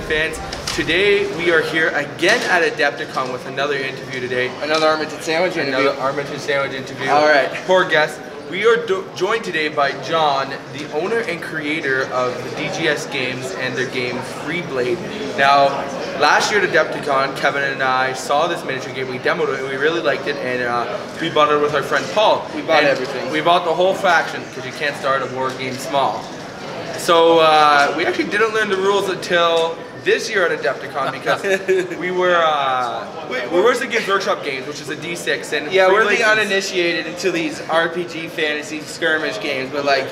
fans. Today we are here again at Adepticon with another interview today. Another Armitage Sandwich interview. Another Armitage Sandwich interview. All right. Poor guest. We are joined today by Jon, the owner and creator of the DGS Games and their game Freeblade. Now, last year at Adepticon, Kevin and I saw this miniature game, we demoed it, and we really liked it, and we bought it with our friend Paul. We bought everything. We bought the whole faction, because you can't start a war game small. So, we actually didn't learn the rules until this year at Adepticon, because we were the Games Workshop Games, which is a D6, and yeah, we're the uninitiated into these RPG fantasy skirmish games. But like,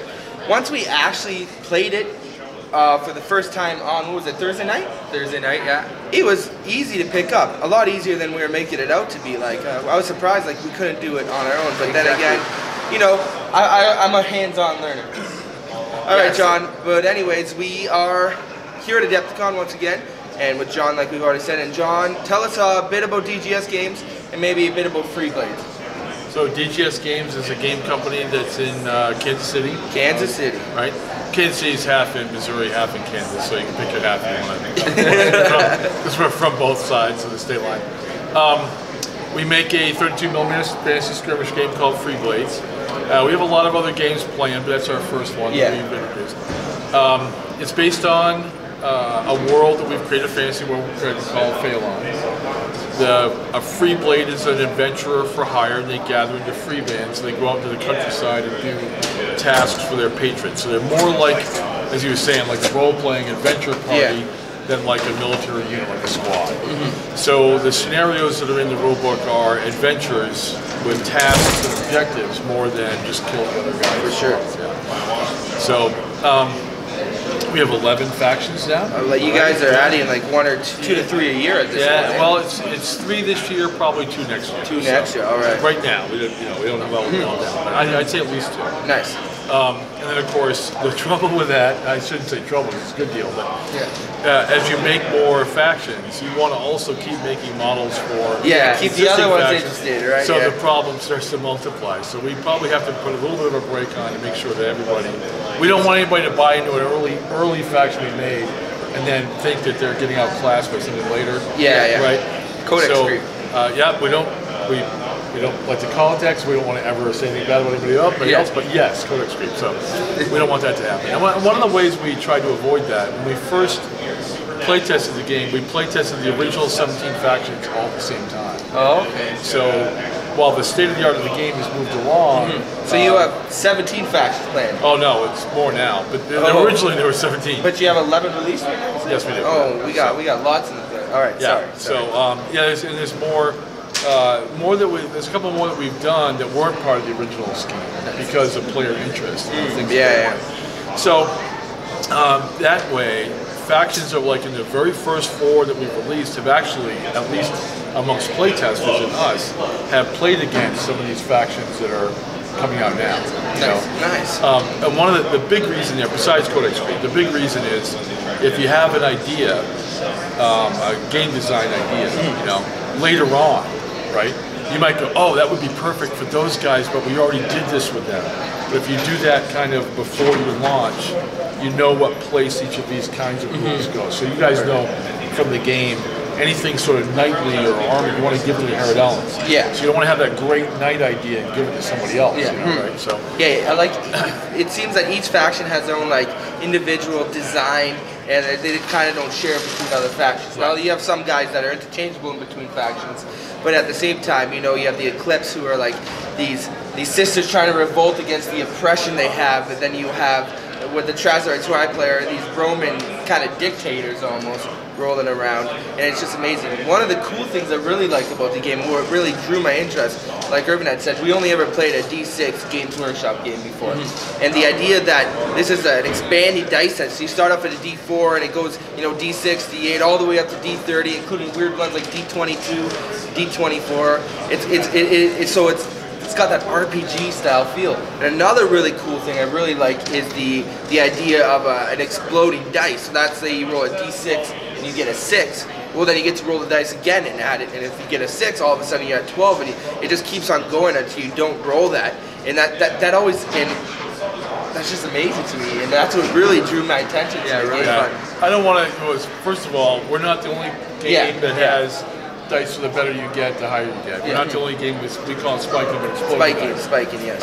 once we actually played it for the first time on, what was it, Thursday night? Thursday night, yeah. It was easy to pick up, a lot easier than we were making it out to be. Like, I was surprised like we couldn't do it on our own. But then again, you know, I'm a hands-on learner. All right, Jon. But anyways, we are here at Adepticon once again, and with Jon, like we've already said. And Jon, tell us a bit about DGS Games and maybe a bit about Freeblades. So DGS Games is a game company that's in Kansas City. Kansas City. Right? Kansas City's half in Missouri, half in Kansas, so you can pick your half you want. Because we're from both sides of the state line. We make a 32mm fantasy skirmish game called Freeblades. We have a lot of other games planned, but that's our first one that we've introduced. It's based on a world that we've created, a fantasy world we call Phelan. A free blade is an adventurer for hire, and they gather into free bands. They go out into the countryside and do tasks for their patrons. So they're more like, as you were saying, like a role-playing adventure party than like a military unit, like a squad. So the scenarios that are in the rulebook are adventures with tasks and objectives more than just kill the other guys. For sure. Yeah. So, we have 11 factions now. You guys are adding like 1 or 2 to 3 a year at this point. Yeah, well, it's 3 this year, probably 2 next year. 2 next year, all right. Right now, we don't know well down, but I'd say at least 2. Nice. And then, of course, the trouble with that, I shouldn't say trouble, it's a good deal, but as you make more factions, you want to also keep making models for keep the other ones interested, right? So the problem starts to multiply. So we probably have to put a little bit of a break on to make sure that everybody, we don't want anybody to buy into an early faction we made and then think that they're getting outclassed by something later. Right? Codex creep. We don't like to call it that because we don't want to ever say anything bad about anybody else, but yes, codex creep. So we don't want that to happen. And one of the ways we tried to avoid that, when we first playtested the game, we playtested the original 17 factions all at the same time. Oh, okay. So while the state of the art of the game has moved along, so you have 17 factions planned. Oh no, it's more now. But originally there were 17. But you have 11 released right now? Yes, we do. Oh, we got lots in the thing. All right, sorry. So there's more. There's a couple more that we've done that weren't part of the original scheme because of player interest. So that way, factions are like in the very first 4 that we've released have actually, at least amongst playtesters and us, have played against some of these factions that are coming out now. Nice. And one of the big reason there, besides Codex Creep, the big reason is if you have an idea, a game design idea, later on, right? You might go, oh, that would be perfect for those guys, but we already did this with them. But if you do that kind of before you launch, you know what place each of these kinds of rules go. So you guys know from the game, anything sort of knightly or army, you want to give to the Herod Elements. So you don't want to have that great knight idea and give it to somebody else. Right? So I like. It seems that each faction has their own like individual design, and they kind of don't share between other factions. Now you have some guys that are interchangeable in between factions, but at the same time, you have the Eclipse who are like these sisters trying to revolt against the oppression they have, and then you have with the Trazarites who I play are these Roman kind of dictators almost rolling around, and it's just amazing. One of the cool things I really like about the game, where it really drew my interest, like Irvin had said, we only ever played a D6 Games Workshop game before, and the idea that this is an expanding dice set, so you start off at a D4 and it goes, D6, D8, all the way up to D30, including weird ones like D22, D24. It's got that RPG style feel. And another really cool thing I really like is the idea of an exploding dice. So that's say you roll a D6 and you get a 6. Well, then you get to roll the dice again and add it. And if you get a 6, all of a sudden you're at 12, and it just keeps on going until you don't roll that. And that always, and that's just amazing to me, and that's what really drew my attention to the really game. fun. I don't want to. First of all, we're not the only game that has dice. So the better you get, the higher you get. We're not the only game with, we call it spiking, but exploding. Spiking, yes.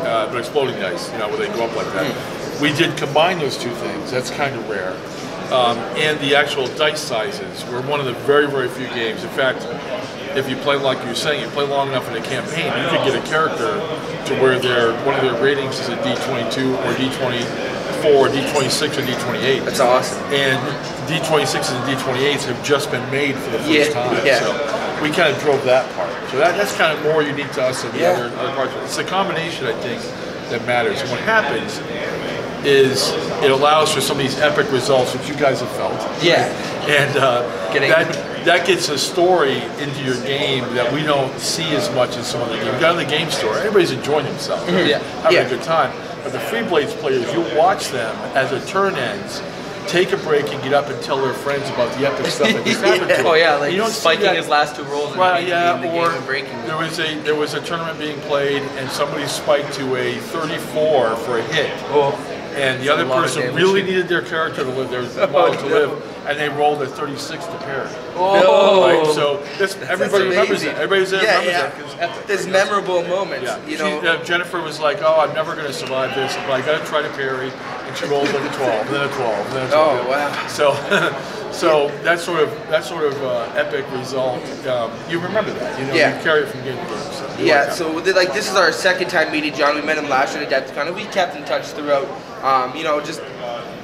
But exploding dice, you know, where they go up like that. We did combine those two things. That's kind of rare. And the actual dice sizes. We're one of the very, very few games. In fact, if you play, like you were saying, you play long enough in a campaign, you could get a character to where one of their ratings is a D22 or D24 or D26 or D28. That's awesome. And D26s and D28s have just been made for the first time. So we kind of drove that part. So that's kind of more unique to us than the other parts. It's a combination, I think, that matters. And what happens is it allows for some of these epic results which you guys have felt. Yeah. And that gets a story into your game that we don't see as much as some other games. You got in the game store, everybody's enjoying themselves, having a good time. But the Freeblades players, you watch them as a turn ends, take a break and get up and tell their friends about the epic stuff that just happened to them. Oh yeah, like you don't spiking his last 2 rolls and the game and breaking. There was a tournament being played and somebody spiked to a 34 for a hit. And the other person really needed their character to live, their model to live, and they rolled a 36 to parry. Right? So everybody remembers that. Everybody remembers that. There's memorable moments. You know, Jennifer was like, "Oh, I'm never going to survive this, but I got to try to parry," and she rolled like a 12, and then a 12, and then a 12. Oh wow! So that sort of epic result, you remember that. You know, you carry it from game to game. So like this is our second time meeting John. We met him last year at Adepticon, and we kept in touch throughout. You know, just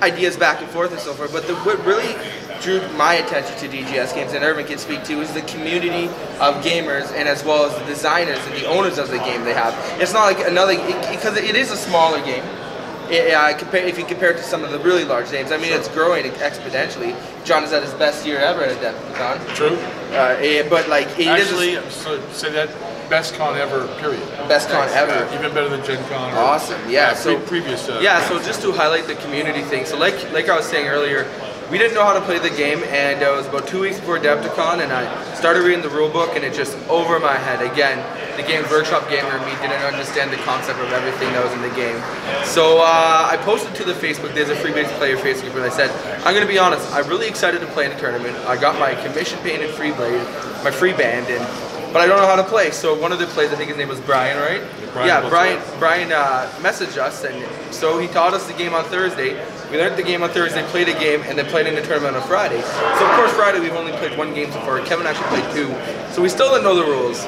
ideas back and forth and so forth. But what really drew my attention to DGS Games, and Irvin can speak to, is the community of gamers and as well as the designers and the owners of the game they have. It's not like another, because it is a smaller game. If you compare it to some of the really large names, I mean, it's growing exponentially. John is at his best year ever at Adepticon. True. But like, actually, say that best con ever. Period. Best con ever. Even better than Gen Con. Awesome. Previous. So just to highlight the community thing. So like I was saying earlier, we didn't know how to play the game, and it was about 2 weeks before Adepticon, and I started reading the rulebook, and it just over my head. Again, the Games Workshop gamer me didn't understand the concept of everything that was in the game. So I posted to the Facebook, there's a Freeblades player Facebook, and I said, I'm going to be honest, I'm really excited to play in a tournament. I got my commission painted Freeblade, my free band, but I don't know how to play. So one of the players, I think his name was Brian, right? Brian messaged us, and so he taught us the game on Thursday. We learned the game on Thursday, played a game, and then played in the tournament on Friday. So of course Friday we've only played 1 game so far. Kevin actually played 2. So we still didn't know the rules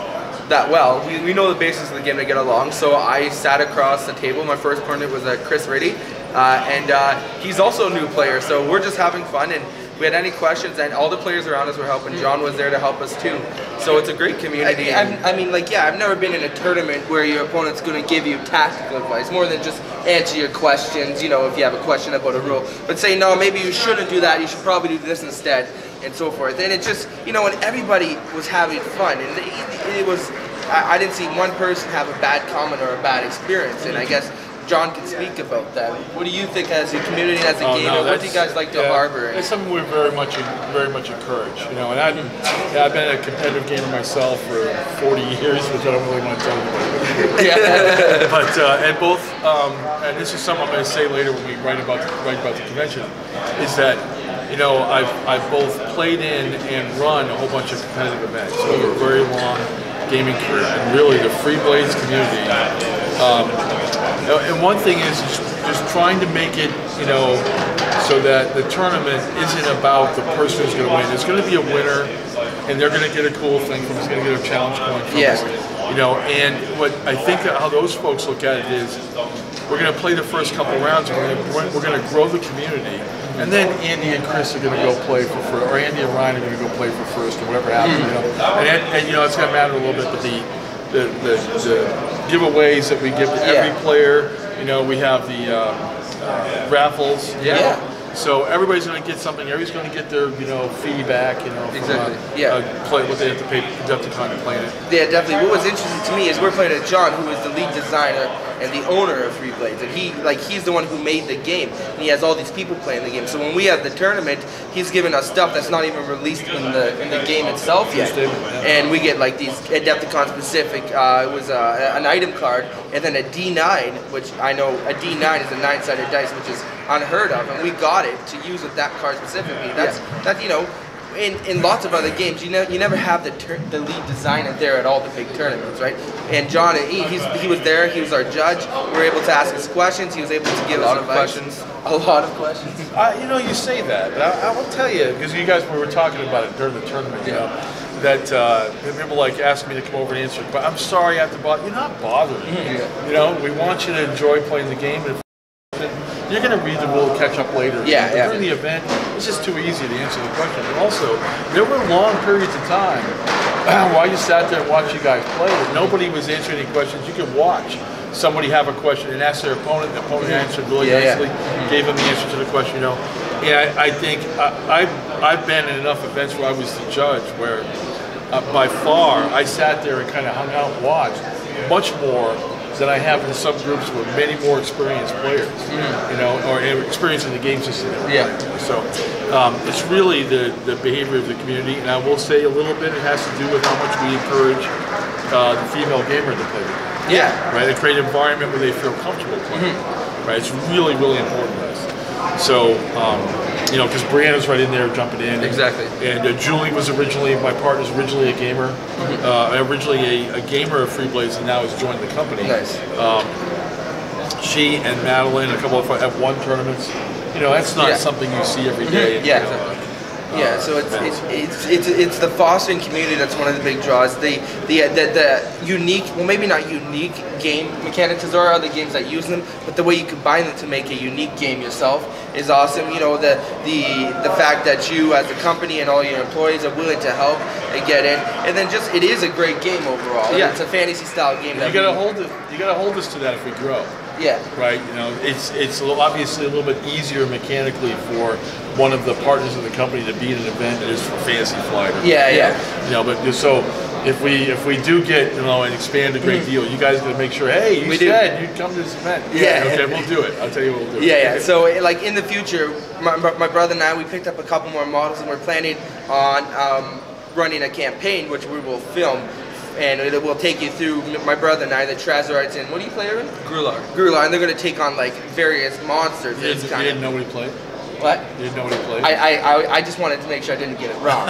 that well. We know the basics of the game to get along. So I sat across the table. My first opponent was Chris Riddy, and he's also a new player. So we're just having fun, and we had any questions, and all the players around us were helping. John was there to help us too. So it's a great community. I mean, I've never been in a tournament where your opponent's going to give you tactical advice, more than just answer your questions, you know, if you have a question about a rule. But say, no, maybe you shouldn't do that, you should probably do this instead, and so forth. And it just, you know, and everybody was having fun. And it was, I didn't see one person have a bad comment or a bad experience. And I guess John can speak about that. What do you think as a community, as a gamer? What do you guys like to harbor? It's something we very much encourage. You know, and I've been a competitive gamer myself for 40 years, which I don't really want to tell anybody. But and both, and this is something I'm going to say later when we write about the convention, is that, you know, I've both played in and run a whole bunch of competitive events over a very long gaming career, and really the Freeblades community. And one thing is just trying to make it, you know, so that the tournament isn't about the person who's going to win. There's going to be a winner, and they're going to get a cool thing from us, going to get a challenge point from us. You know, and what I think how those folks look at it is, we're going to play the first couple rounds, and we're going to grow the community, and then Andy and Chris are going to go play for first, or Andy and Ryan are going to go play for first, or whatever happens. You know, and you know, it's going to matter a little bit, but the giveaways that we give to every player. You know, we have the raffles. So everybody's going to get something. Everybody's going to get their, you know, feedback. You know, play what they have to pay Adepticon to play in it. Yeah, definitely. What was interesting to me is we're playing with John, who is the lead designer and the owner of Freeblades, and he's the one who made the game, and he has all these people playing the game. So when we have the tournament, he's giving us stuff that's not even released in the game itself yet, and we get like these Adepticon specific. It was an item card, and then a D9, which I know a D9 is a 9-sided dice, which is unheard of, and we got it to use with that card specifically. That's you know. In lots of other games, you never have the lead designer there at all the big tournaments, right? And John, he was there. He was our judge. We were able to ask his questions. He was able to give us questions. A lot of questions. You know, you say that, but I will tell you, because you guys, we were talking about it during the tournament, you know, that people like asking me to come over and answer. But I'm sorry, I have to bother. You're not bothering. You know, we want you to enjoy playing the game. And you're going to read the rule, catch up later. During the event, it's just too easy to answer the question. And also, there were long periods of time while you sat there and watched you guys play that nobody was answering any questions. You could watch somebody have a question and ask their opponent. The opponent answered really nicely, gave them the answer to the question. You know, and I think I've been in enough events where I was the judge where, by far, I sat there and kind of hung out and watched much more than I have in subgroups with many more experienced players, you know, or experience in the game system. So it's really the behavior of the community, and I will say a little bit, it has to do with how much we encourage the female gamer to play the game. Right, a create an environment where they feel comfortable playing. Right, it's really, really important to us. So, you know, because Brianna's right in there jumping in. Exactly. And Julie was originally, my partner's originally a gamer, originally a gamer of Freeblades, and now has joined the company. Nice. She and Madeline, a couple of have won tournaments. You know, that's not something you see every day. So it's the fostering community that's one of the big draws. The unique, well, maybe not unique game mechanics, because there are other games that use them, but the way you combine them to make a unique game yourself is awesome. You know, the fact that you as a company and all your employees are willing to help and get in, and then just it is a great game overall. It's a fantasy style game. You gotta hold us to that if we grow. Right. You know, it's obviously a little bit easier mechanically for one of the partners of the company to be at an event that is for Fantasy Flight. You know, but so if we do get, you know, and expand a great deal, you guys got to make sure. Hey, you said you'd come to this event. Okay, we'll do it. I'll tell you what we'll do. So like in the future, my brother and I, we picked up a couple more models, and we're planning on running a campaign which we will film. And it will take you through, my brother and I, the Trazorites, and what do you play in? Grular, and they're going to take on like various monsters. You didn't know what he played? What? You didn't know what he played? I just wanted to make sure I didn't get it wrong.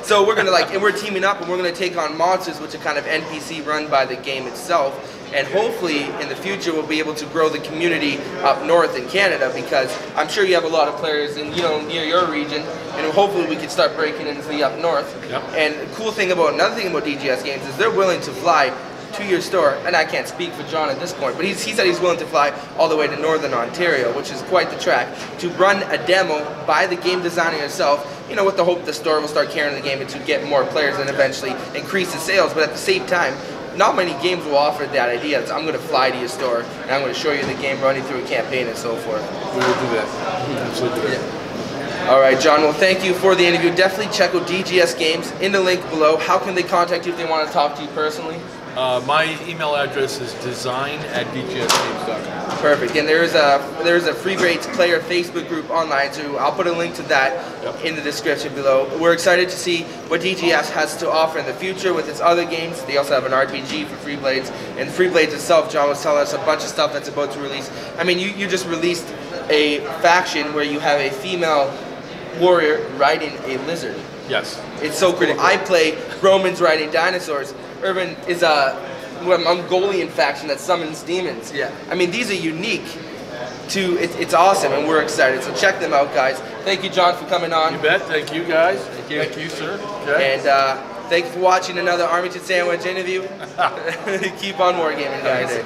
So we're going to and we're teaming up, and we're going to take on monsters, which are kind of NPC run by the game itself. And hopefully in the future we'll be able to grow the community up north in Canada, because I'm sure you have a lot of players in, you know, near your region, and hopefully we can start breaking into the up north. And the cool thing about, another thing about DGS Games is they're willing to fly to your store, and I can't speak for John at this point, but he said he's willing to fly all the way to Northern Ontario, which is quite the track, to run a demo by the game designer yourself, you know, with the hope the store will start carrying the game and to get more players and eventually increase the sales. But at the same time, not many games will offer that idea. I'm going to fly to your store and I'm going to show you the game running through a campaign and so forth. We will do that. Absolutely do that. All right, John. Well, thank you for the interview. Definitely check out DGS Games in the link below. How can they contact you if they want to talk to you personally? My email address is design@dgsgames.com. Perfect. And there is a Freeblades player Facebook group online too. I'll put a link to that in the description below. We're excited to see what DGS has to offer in the future with its other games. They also have an RPG for Freeblades, and Freeblades itself, John was telling us a bunch of stuff that's about to release. I mean, you just released a faction where you have a female warrior riding a lizard. Yes. It's so cool. I play Romans riding dinosaurs. Irvin is a Mongolian faction that summons demons. I mean, these are unique to, it's awesome, and we're excited. So check them out, guys. Thank you, John, for coming on. You bet. Thank you, guys. Thank you, sir. Okay. And thank you for watching another Armington Sandwich interview. Keep on wargaming, guys.